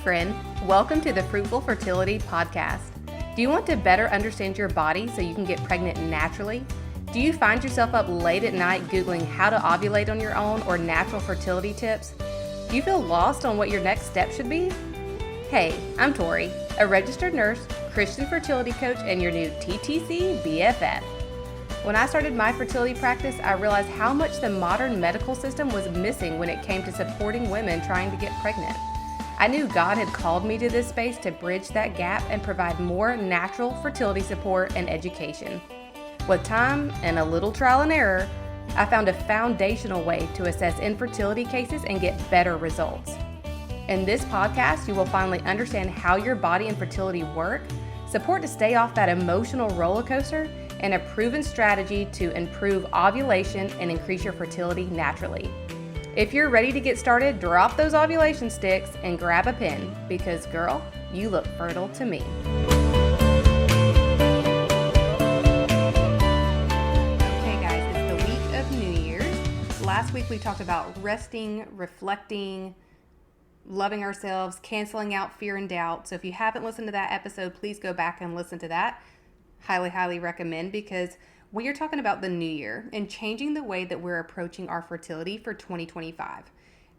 friend. Welcome to the Fruitful Fertility Podcast. Do you want to better understand your body so you can get pregnant naturally? Do you find yourself up late at night Googling how to ovulate on your own or natural fertility tips? Do you feel lost on what your next step should be? Hey, I'm Tori, a registered nurse, Christian fertility coach, and your new TTC BFF. When I started my fertility practice, I realized how much the modern medical system was missing when it came to supporting women trying to get pregnant. I knew God had called me to this space to bridge that gap and provide more natural fertility support and education. With time and a little trial and error, I found a foundational way to assess infertility cases and get better results. In this podcast, you will finally understand how your body and fertility work, support to stay off that emotional roller coaster, and a proven strategy to improve ovulation and increase your fertility naturally. If you're ready to get started, drop those ovulation sticks and grab a pen because, girl, you look fertile to me. Okay, guys, it's the week of New Year's. Last week we talked about resting, reflecting, loving ourselves, canceling out fear and doubt. So if you haven't listened to that episode, please go back and listen to that. Highly, highly recommend, because we are talking about the new year and changing the way that we're approaching our fertility for 2025.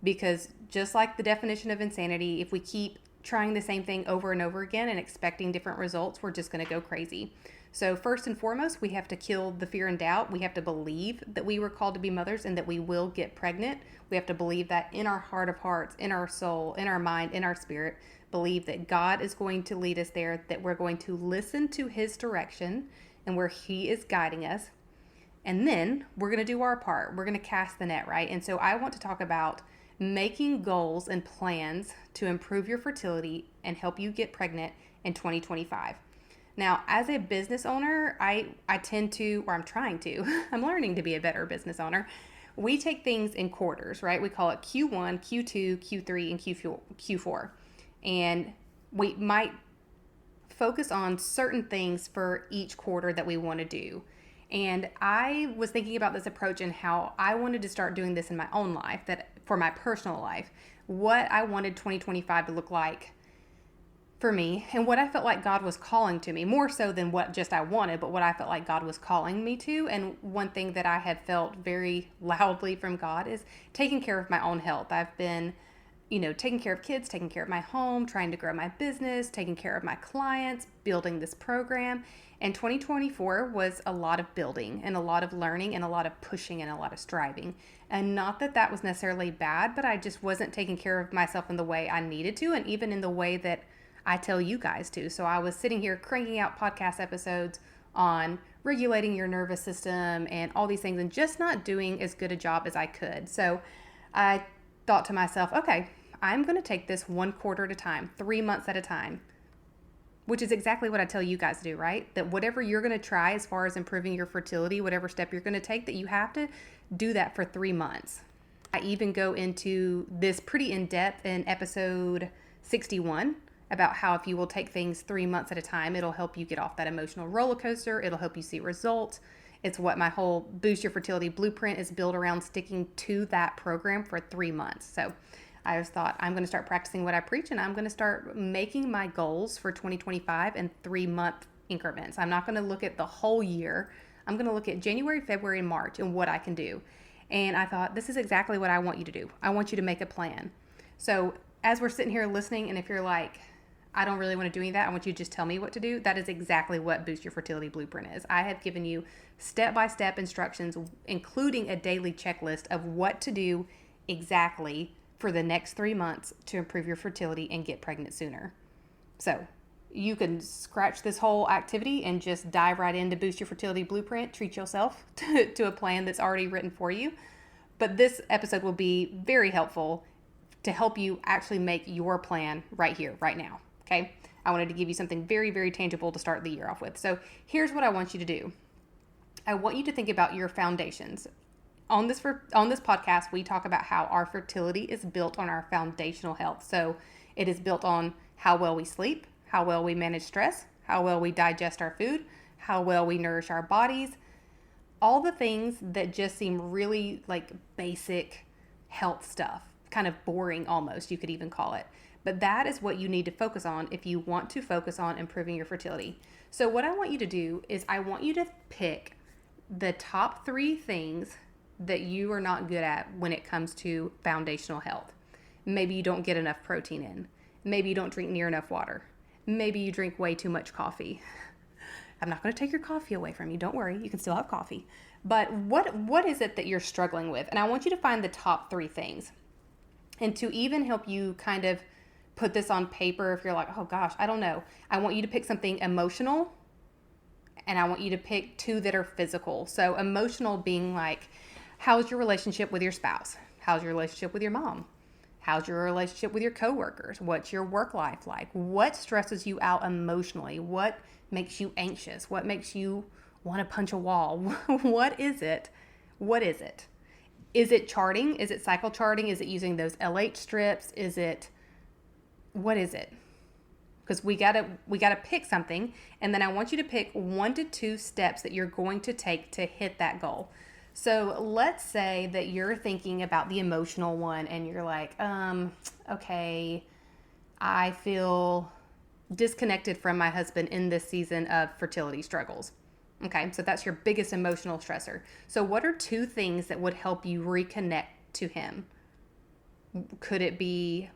Because just like the definition of insanity, if we keep trying the same thing over and over again and expecting different results, we're just going to go crazy. So first and foremost, we have to kill the fear and doubt. We have to believe that we were called to be mothers and that we will get pregnant. We have to believe that in our heart of hearts, in our soul, in our mind, in our spirit, believe that God is going to lead us there, that we're going to listen to His direction and where He is guiding us. And then we're going to do our part. We're going to cast the net, right? And so I want to talk about making goals and plans to improve your fertility and help you get pregnant in 2025. Now, as a business owner, I tend to, or I'm trying to, I'm learning to be a better business owner. We take things in quarters, right? We call it Q1, Q2, Q3, and Q4. And we might focus on certain things for each quarter that we want to do. And I was thinking about this approach and how I wanted to start doing this in my own life, that for my personal life, what I wanted 2025 to look like for me and what I felt like God was calling to me, more so than what just I wanted, but what I felt like God was calling me to. And one thing that I had felt very loudly from God is taking care of my own health. I've been taking care of kids, taking care of my home, trying to grow my business, taking care of my clients, building this program. And 2024 was a lot of building and a lot of learning and a lot of pushing and a lot of striving. And not that that was necessarily bad, but I just wasn't taking care of myself in the way I needed to, and even in the way that I tell you guys to. So I was sitting here cranking out podcast episodes on regulating your nervous system and all these things and just not doing as good a job as I could. So I thought to myself, okay, I'm going to take this one quarter at a time, 3 months at a time, which is exactly what I tell you guys to do, right? That whatever you're going to try as far as improving your fertility, whatever step you're going to take, that you have to do that for 3 months. I even go into this pretty in depth in episode 61 about how if you will take things 3 months at a time, it'll help you get off that emotional roller coaster. It'll help you see results. It's what my whole Boost Your Fertility Blueprint is built around, sticking to that program for 3 months. So I just thought I'm going to start practicing what I preach, and I'm going to start making my goals for 2025 in 3-month increments. I'm not going to look at the whole year. I'm going to look at January, February, and March and what I can do. And I thought, this is exactly what I want you to do. I want you to make a plan. So as we're sitting here listening, and if you're like, I don't really want to do any of that, I want you to just tell me what to do. That is exactly what Boost Your Fertility Blueprint is. I have given you step-by-step instructions, including a daily checklist of what to do exactly for the next 3 months to improve your fertility and get pregnant sooner. So you can scratch this whole activity and just dive right into Boost Your Fertility Blueprint. Treat yourself to a plan that's already written for you. But this episode will be very helpful to help you actually make your plan right here, right now. Okay? I wanted to give you something very, very tangible to start the year off with. So here's what I want you to do. I want you to think about your foundations. On this podcast, we talk about how our fertility is built on our foundational health. So it is built on how well we sleep, how well we manage stress, how well we digest our food, how well we nourish our bodies, all the things that just seem really like basic health stuff, kind of boring almost, you could even call it. But that is what you need to focus on if you want to focus on improving your fertility. So what I want you to do is I want you to pick the top 3 things that you are not good at when it comes to foundational health. Maybe you don't get enough protein in. Maybe you don't drink near enough water. Maybe you drink way too much coffee. I'm not going to take your coffee away from you. Don't worry. You can still have coffee. But what is it that you're struggling with? And I want you to find the top 3 things. And to even help you kind of put this on paper, if you're like, oh gosh, I don't know. I want you to pick something emotional, and I want you to pick 2 that are physical. So emotional being like, how's your relationship with your spouse? How's your relationship with your mom? How's your relationship with your coworkers? What's your work life like? What stresses you out emotionally? What makes you anxious? What makes you want to punch a wall? What is it? What is it? Is it charting? Is it cycle charting? Is it using those LH strips? What is it? Because we gotta pick something, and then I want you to pick 1 to 2 steps that you're going to take to hit that goal. So let's say that you're thinking about the emotional one and you're like, okay, I feel disconnected from my husband in this season of fertility struggles. Okay, so that's your biggest emotional stressor. So what are 2 things that would help you reconnect to him? Could it be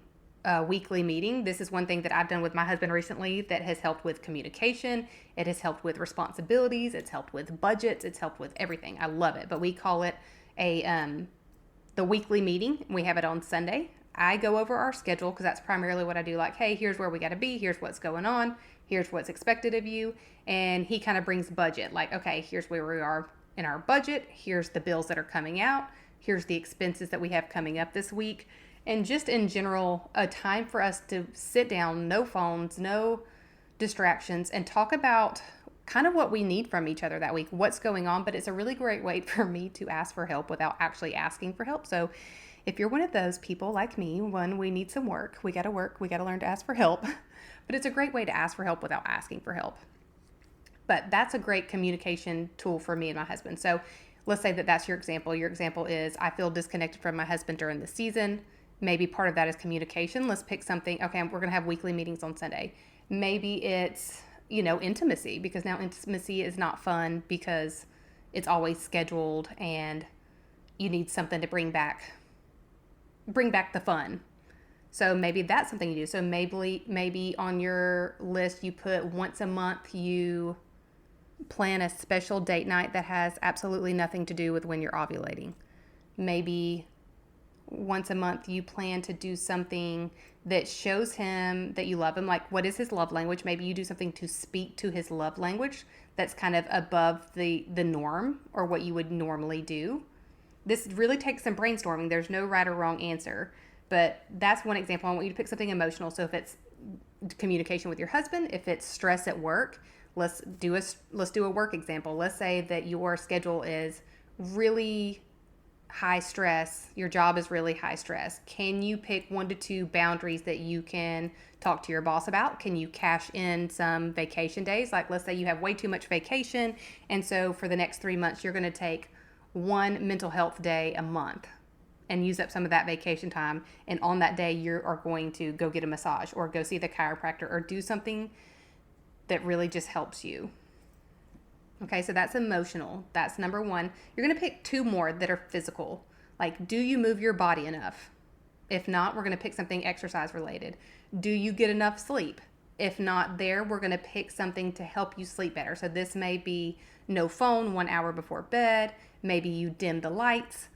a weekly meeting? This is one thing that I've done with my husband recently that has helped with communication. It has helped with responsibilities. It's helped with budgets. It's helped with everything. I love it. But we call it the weekly meeting. We have it on Sunday. I go over our schedule because that's primarily what I do. Like, hey, here's where we got to be. Here's what's going on. Here's what's expected of you. And he kind of brings budget. Like, okay, here's where we are in our budget. Here's the bills that are coming out. Here's the expenses that we have coming up this week. And just in general, a time for us to sit down, no phones, no distractions, and talk about kind of what we need from each other that week, what's going on. But it's a really great way for me to ask for help without actually asking for help. So if you're one of those people like me, we need some work. We got to learn to ask for help. But it's a great way to ask for help without asking for help. But that's a great communication tool for me and my husband. So let's say that that's your example. Your example is, I feel disconnected from my husband during the season. Maybe part of that is communication. Let's pick something. Okay, we're going to have weekly meetings on Sunday. Maybe it's, intimacy, because now intimacy is not fun because it's always scheduled and you need something to bring back the fun. So maybe that's something you do. So maybe on your list you put once a month you plan a special date night that has absolutely nothing to do with when you're ovulating. Maybe once a month you plan to do something that shows him that you love him. Like, what is his love language? Maybe you do something to speak to his love language that's kind of above the norm or what you would normally do. This really takes some brainstorming. There's no right or wrong answer, but that's one example. I want you to pick something emotional. So if it's communication with your husband, if it's stress at work, let's do a work example. Let's say that your schedule is really high stress. Your job is really high stress. Can you pick 1 to 2 boundaries that you can talk to your boss about? Can you cash in some vacation days? Like, let's say you have way too much vacation, and so for the next 3 months, you're going to take 1 mental health day a month and use up some of that vacation time. And on that day, you are going to go get a massage or go see the chiropractor or do something that really just helps you. Okay, so that's emotional. That's number 1. You're going to pick 2 more that are physical. Like, do you move your body enough? If not, we're going to pick something exercise related. Do you get enough sleep? If not there, we're going to pick something to help you sleep better. So this may be no phone 1 hour before bed. Maybe you dim the lights,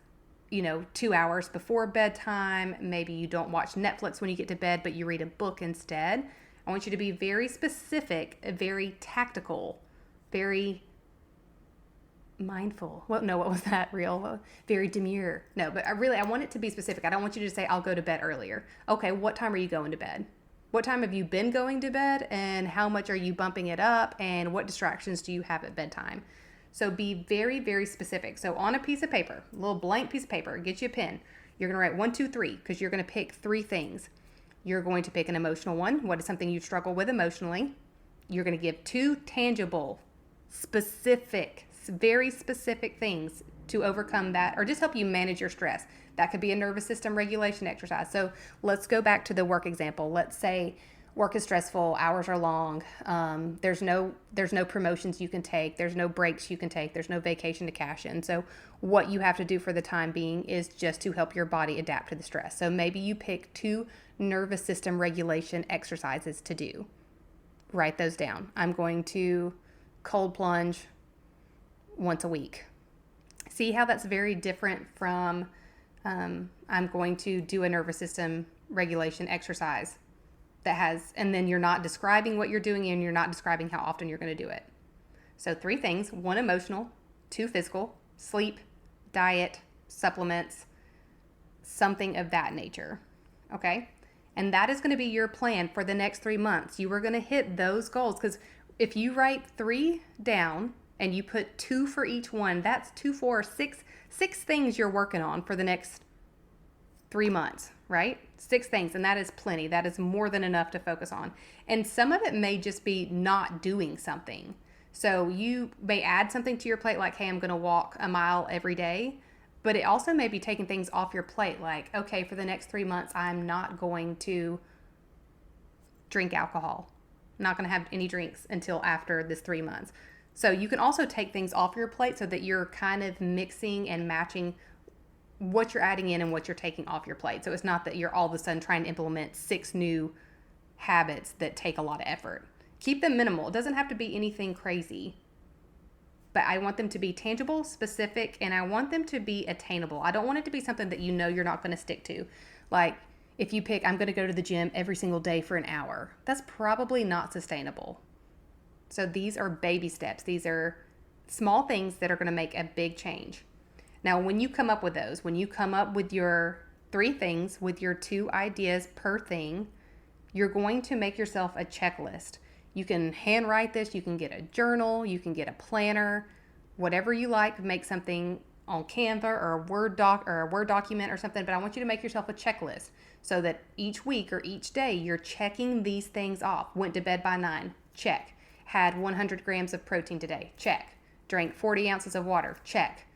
2 hours before bedtime. Maybe you don't watch Netflix when you get to bed, but you read a book instead. I want you to be very specific, very tactical, very mindful. Well, no, what was that? Real? Very demure. No, but I want it to be specific. I don't want you to say, I'll go to bed earlier. Okay, what time are you going to bed? What time have you been going to bed? And how much are you bumping it up? And what distractions do you have at bedtime? So be very, very specific. So on a piece of paper, a little blank piece of paper, get you a pen. You're going to write 1, 2, 3, because you're going to pick 3 things. You're going to pick an emotional one. What is something you struggle with emotionally? You're going to give 2 tangible, specific, very specific things to overcome that, or just help you manage your stress. That could be a nervous system regulation exercise. So let's go back to the work example. Let's say work is stressful, hours are long, there's no promotions you can take, there's no breaks you can take, there's no vacation to cash in. So what you have to do for the time being is just to help your body adapt to the stress. So maybe you pick 2 nervous system regulation exercises to do. Write those down. I'm going to cold plunge once a week. See how that's very different from I'm going to do a nervous system regulation exercise that has, and then you're not describing what you're doing and you're not describing how often you're going to do it. So 3 things: 1 emotional, 2 physical, sleep, diet, supplements, something of that nature. Okay? And that is going to be your plan for the next 3 months. You are going to hit those goals, because if you write 3 down and you put 2 for each one, that's 2, 4, 6 things you're working on for the next 3 months, right? 6 things. And that is plenty. That is more than enough to focus on. And some of it may just be not doing something. So you may add something to your plate, like, hey, I'm going to walk a mile every day. But it also may be taking things off your plate, like, okay, for the next 3 months, I'm not going to drink alcohol. I'm not going to have any drinks until after this 3 months. So you can also take things off your plate so that you're kind of mixing and matching what you're adding in and what you're taking off your plate. So it's not that you're all of a sudden trying to implement 6 new habits that take a lot of effort. Keep them minimal. It doesn't have to be anything crazy, but I want them to be tangible, specific, and I want them to be attainable. I don't want it to be something that you know you're not going to stick to. Like if you pick, I'm going to go to the gym every single day for an hour, that's probably not sustainable. So these are baby steps. These are small things that are going to make a big change. Now, when you come up with those, when you come up with your 3 things, with your 2 ideas per thing, you're going to make yourself a checklist. You can handwrite this, you can get a journal, you can get a planner, whatever you like. Make something on Canva or a Word document or something, but I want you to make yourself a checklist so that each week or each day you're checking these things off. Went to bed by 9, check. Had 100 grams of protein today, check. Drank 40 ounces of water, check.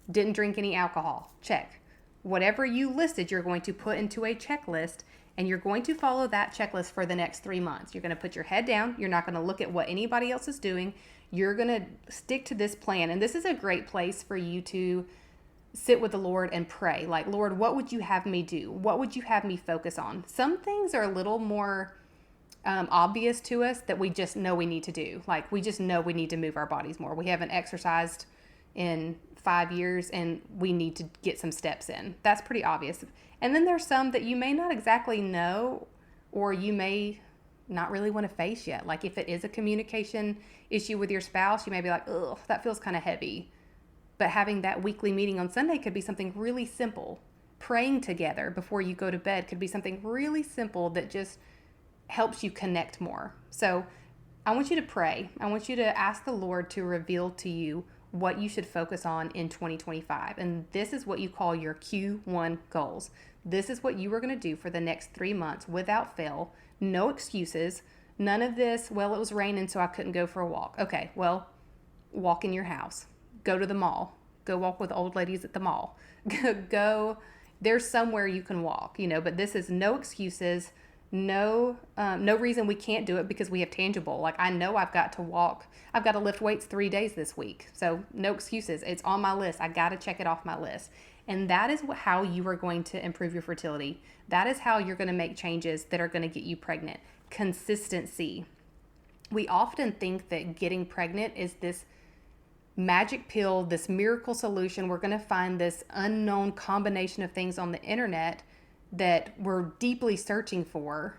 Didn't drink any alcohol, check. Whatever you listed, you're going to put into a checklist, and you're going to follow that checklist for the next 3 months. You're going to put your head down. You're not going to look at what anybody else is doing. You're going to stick to this plan. And this is a great place for you to sit with the Lord and pray. Like, Lord, what would you have me do? What would you have me focus on? Some things are a little more obvious to us that we just know we need to do. Like, we just know we need to move our bodies more. We haven't exercised in 5 years and we need to get some steps in. That's pretty obvious. And then there's some that you may not exactly know, or you may not really want to face yet. Like if it is a communication issue with your spouse, you may be like, ugh, that feels kind of heavy. But having that weekly meeting on Sunday could be something really simple. Praying together before you go to bed could be something really simple that just helps you connect more. So I want you to pray. I want you to ask the Lord to reveal to you what you should focus on in 2025. And this is what you call your Q1 goals. This is what you are going to do for the next 3 months without fail. No excuses. None of this, well, it was raining, so I couldn't go for a walk. Okay, well, walk in your house. Go to the mall. Go walk with old ladies at the mall. Go, there's somewhere you can walk, but this is no excuses. No reason we can't do it because we have tangible. Like, I know I've got to walk. I've got to lift weights 3 days this week. So no excuses. It's on my list. I got to check it off my list. And that is how you are going to improve your fertility. That is how you're going to make changes that are going to get you pregnant. Consistency. We often think that getting pregnant is this magic pill, this miracle solution. We're going to find this unknown combination of things on the internet that we're deeply searching for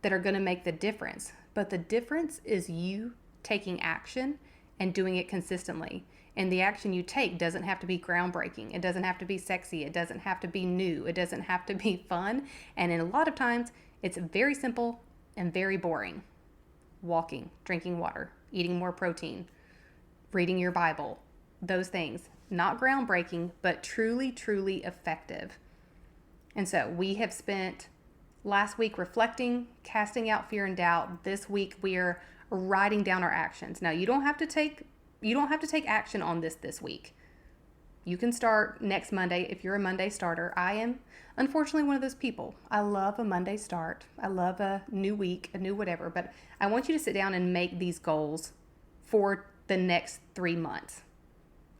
that are going to make the difference. But the difference is you taking action and doing it consistently. And the action you take doesn't have to be groundbreaking. It doesn't have to be sexy. It doesn't have to be new. It doesn't have to be fun. And in a lot of times, it's very simple and very boring. Walking, drinking water, eating more protein, reading your Bible, those things. Not groundbreaking, but truly, truly effective. And so we have spent last week reflecting, casting out fear and doubt. This week we are writing down our actions. Now you don't have to take action on this week. You can start next Monday if you're a Monday starter. I am unfortunately one of those people. I love a Monday start. I love a new week, a new whatever, but I want you to sit down and make these goals for the next 3 months.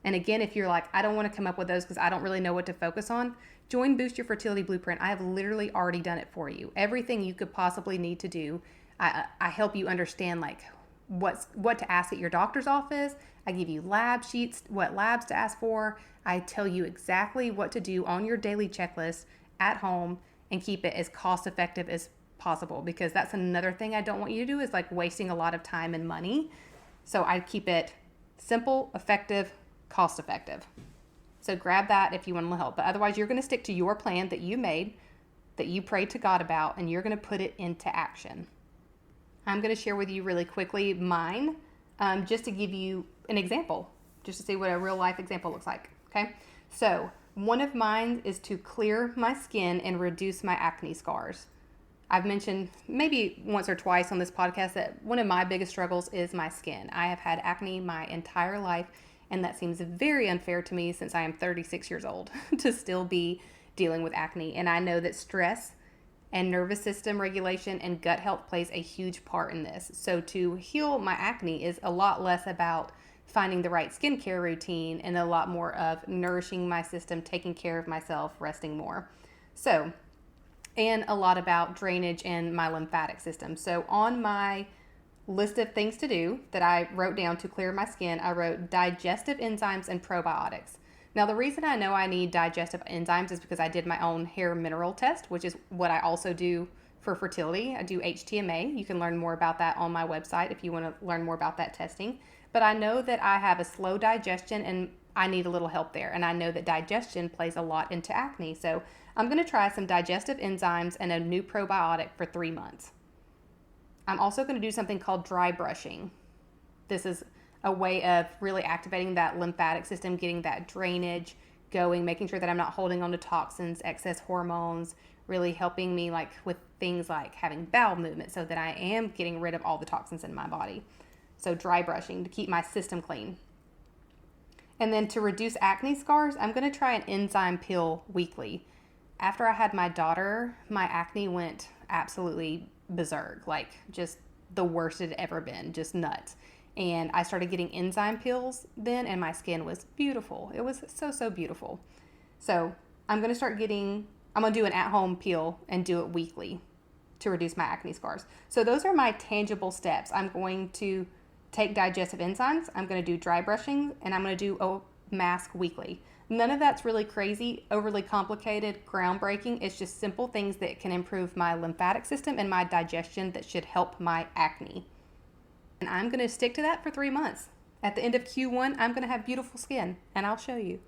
And again, if you're like, I don't want to come up with those because I don't really know what to focus on, join Boost Your Fertility Blueprint. I have literally already done it for you. Everything you could possibly need to do. I help you understand like what to ask at your doctor's office. I give you lab sheets, what labs to ask for. I tell you exactly what to do on your daily checklist at home and keep it as cost effective as possible, because that's another thing I don't want you to do is like wasting a lot of time and money. So I keep it simple, effective, cost effective. So grab that if you want to help. But otherwise, you're going to stick to your plan that you made, that you prayed to God about, and you're going to put it into action. I'm going to share with you really quickly mine, just to give you an example, just to see what a real life example looks like. Okay. So one of mine is to clear my skin and reduce my acne scars. I've mentioned maybe once or twice on this podcast that one of my biggest struggles is my skin. I have had acne my entire life, and that seems very unfair to me since I am 36 years old to still be dealing with acne. And I know that stress and nervous system regulation and gut health plays a huge part in this. So to heal my acne is a lot less about finding the right skincare routine and a lot more of nourishing my system, taking care of myself, resting more. So, and a lot about drainage and my lymphatic system. So on my list of things to do that I wrote down to clear my skin, I wrote digestive enzymes and probiotics. Now, the reason I know I need digestive enzymes is because I did my own hair mineral test, which is what I also do for fertility. I do HTMA. You can learn more about that on my website if you want to learn more about that testing. But I know that I have a slow digestion and I need a little help there. And I know that digestion plays a lot into acne. So I'm going to try some digestive enzymes and a new probiotic for 3 months. I'm also going to do something called dry brushing. This is a way of really activating that lymphatic system, getting that drainage going, making sure that I'm not holding on to toxins, excess hormones, really helping me like with things like having bowel movement so that I am getting rid of all the toxins in my body. So dry brushing to keep my system clean. And then to reduce acne scars, I'm going to try an enzyme peel weekly. After I had my daughter, my acne went absolutely berserk, like just the worst it had ever been, just nuts. And I started getting enzyme peels then, and my skin was beautiful. It was so beautiful. So I'm going to do an at-home peel and do it weekly to reduce my acne scars. So those are my tangible steps. I'm going to take digestive enzymes, I'm going to do dry brushing, and I'm going to do a mask weekly. None of that's really crazy, overly complicated, groundbreaking. It's just simple things that can improve my lymphatic system and my digestion that should help my acne. And I'm going to stick to that for 3 months. At the end of Q1, I'm going to have beautiful skin, and I'll show you.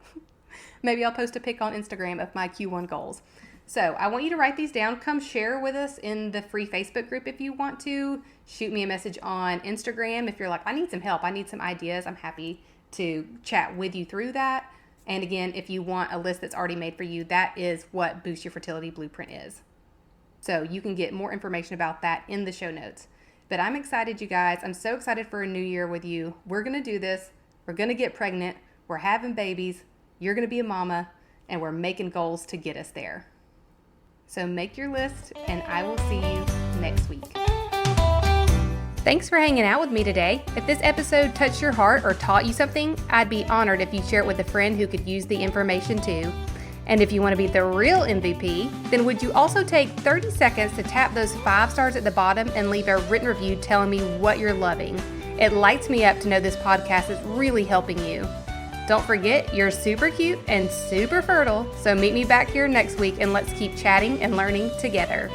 Maybe I'll post a pic on Instagram of my Q1 goals. So I want you to write these down. Come share with us in the free Facebook group if you want to. Shoot me a message on Instagram if you're like, I need some help. I need some ideas. I'm happy to chat with you through that. And again, if you want a list that's already made for you, that is what Boost Your Fertility Blueprint is. So you can get more information about that in the show notes. But I'm excited, you guys. I'm so excited for a new year with you. We're going to do this. We're going to get pregnant. We're having babies. You're going to be a mama. And we're making goals to get us there. So make your list, and I will see you next week. Thanks for hanging out with me today. If this episode touched your heart or taught you something, I'd be honored if you share it with a friend who could use the information too. And if you want to be the real MVP, then would you also take 30 seconds to tap those 5 stars at the bottom and leave a written review telling me what you're loving? It lights me up to know this podcast is really helping you. Don't forget, you're super cute and super fertile, so meet me back here next week and let's keep chatting and learning together.